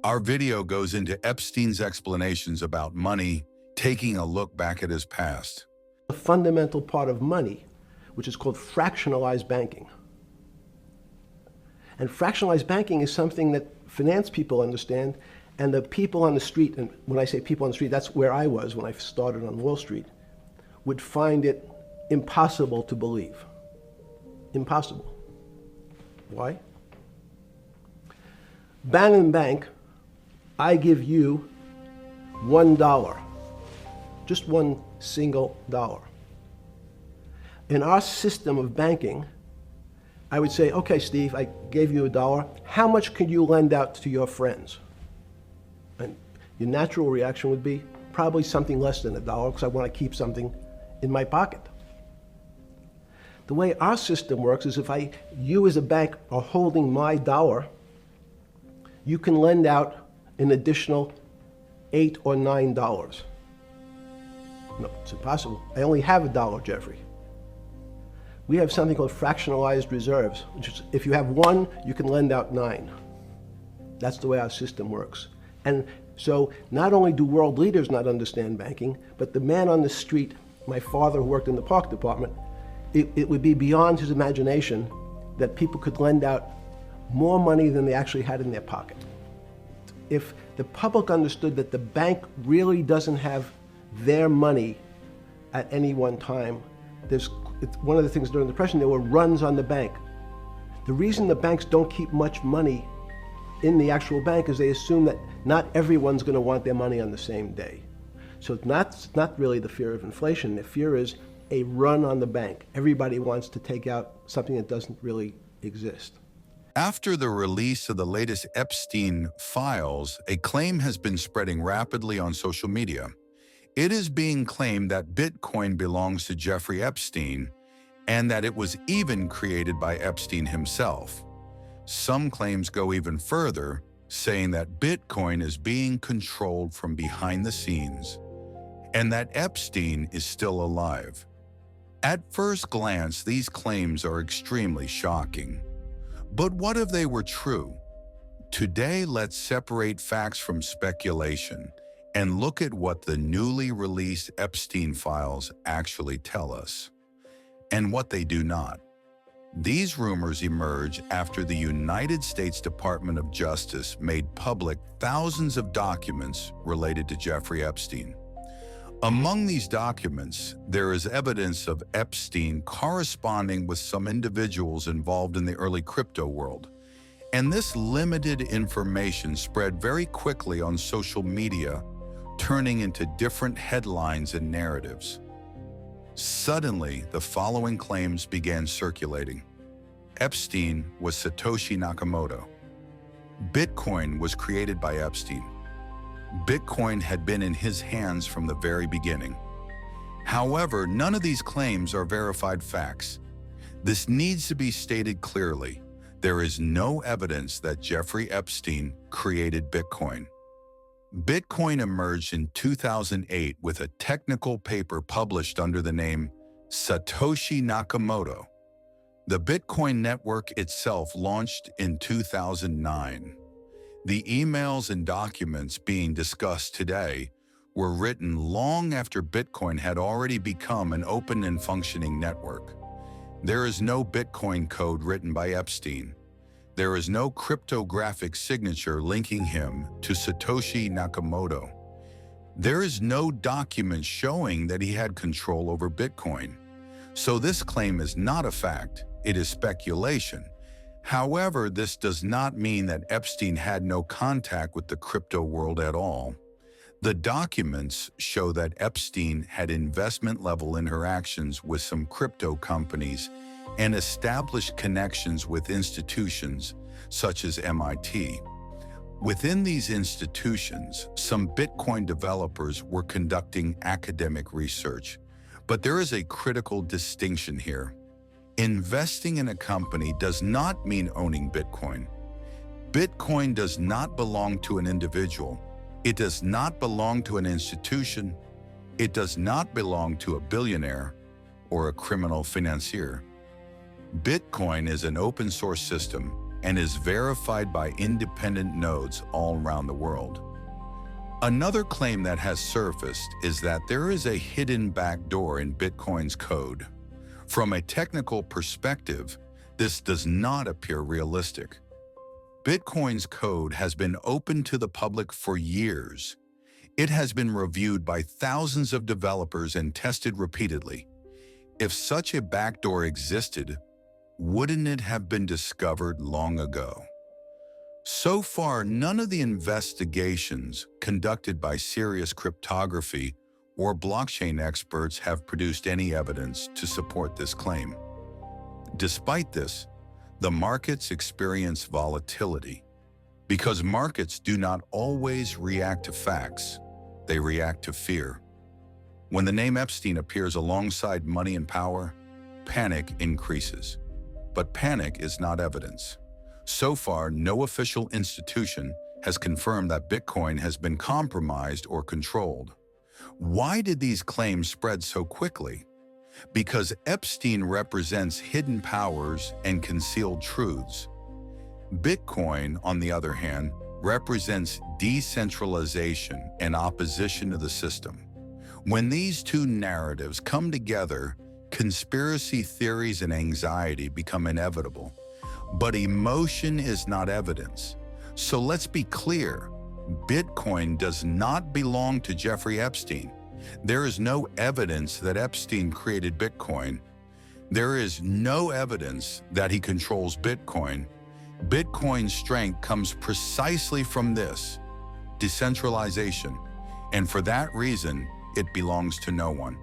Our video goes into Epstein's explanations about money, taking a look back at his past. A fundamental part of money, which is called fractionalized banking. And fractionalized banking is something that finance people understand, and the people on the street, and when I say people on the street, that's where I was when I started on Wall Street, would find it impossible to believe. Impossible. Why? Bannon Bank, I give you $1, just one single dollar. In our system of banking, I would say, okay, Steve, I gave you $1. How much could you lend out to your friends? And your natural reaction would be probably something less than $1 because I want to keep something in my pocket. The way our system works is if you as a bank are holding my dollar, you can lend out an additional $8 or $9. No, it's impossible. I only have $1, Jeffrey. We have something called fractionalized reserves, which is if you have 1, you can lend out 9. That's the way our system works. And so not only do world leaders not understand banking, but the man on the street, my father who worked in the park department, it would be beyond his imagination that people could lend out more money than they actually had in their pocket. If the public understood that the bank really doesn't have their money at any one time, it's one of the things during the Depression, there were runs on the bank. The reason the banks don't keep much money in the actual bank is they assume that not everyone's going to want their money on the same day. So it's not really the fear of inflation. The fear is a run on the bank. Everybody wants to take out something that doesn't really exist. After the release of the latest Epstein files, a claim has been spreading rapidly on social media. It is being claimed that Bitcoin belongs to Jeffrey Epstein and that it was even created by Epstein himself. Some claims go even further, saying that Bitcoin is being controlled from behind the scenes and that Epstein is still alive. At first glance, these claims are extremely shocking. But what if they were true? Today, let's separate facts from speculation and look at what the newly released Epstein files actually tell us, and what they do not. These rumors emerge after the United States Department of Justice made public thousands of documents related to Jeffrey Epstein. Among these documents, there is evidence of Epstein corresponding with some individuals involved in the early crypto world. And this limited information spread very quickly on social media, turning into different headlines and narratives. Suddenly, the following claims began circulating. Epstein was Satoshi Nakamoto. Bitcoin was created by Epstein. Bitcoin had been in his hands from the very beginning. However, none of these claims are verified facts. This needs to be stated clearly. There is no evidence that Jeffrey Epstein created Bitcoin. Bitcoin emerged in 2008 with a technical paper published under the name Satoshi Nakamoto. The Bitcoin network itself launched in 2009. The emails and documents being discussed today were written long after Bitcoin had already become an open and functioning network. There is no Bitcoin code written by Epstein. There is no cryptographic signature linking him to Satoshi Nakamoto. There is no document showing that he had control over Bitcoin. So this claim is not a fact, it is speculation. However, this does not mean that Epstein had no contact with the crypto world at all. The documents show that Epstein had investment-level interactions with some crypto companies and established connections with institutions such as MIT. Within these institutions, some Bitcoin developers were conducting academic research, but there is a critical distinction here. Investing in a company does not mean owning Bitcoin. Bitcoin does not belong to an individual. It does not belong to an institution. It does not belong to a billionaire or a criminal financier. Bitcoin is an open source system and is verified by independent nodes all around the world. Another claim that has surfaced is that there is a hidden backdoor in Bitcoin's code. From a technical perspective, this does not appear realistic. Bitcoin's code has been open to the public for years. It has been reviewed by thousands of developers and tested repeatedly. If such a backdoor existed, wouldn't it have been discovered long ago? So far, none of the investigations conducted by serious cryptography or blockchain experts have produced any evidence to support this claim. Despite this, the markets experience volatility. Because markets do not always react to facts, they react to fear. When the name Epstein appears alongside money and power, panic increases. But panic is not evidence. So far, no official institution has confirmed that Bitcoin has been compromised or controlled. Why did these claims spread so quickly? Because Epstein represents hidden powers and concealed truths. Bitcoin, on the other hand, represents decentralization and opposition to the system. When these two narratives come together, conspiracy theories and anxiety become inevitable. But emotion is not evidence. So let's be clear, Bitcoin does not belong to Jeffrey Epstein. There is no evidence that Epstein created Bitcoin. There is no evidence that he controls Bitcoin. Bitcoin's strength comes precisely from this, decentralization. And for that reason, it belongs to no one.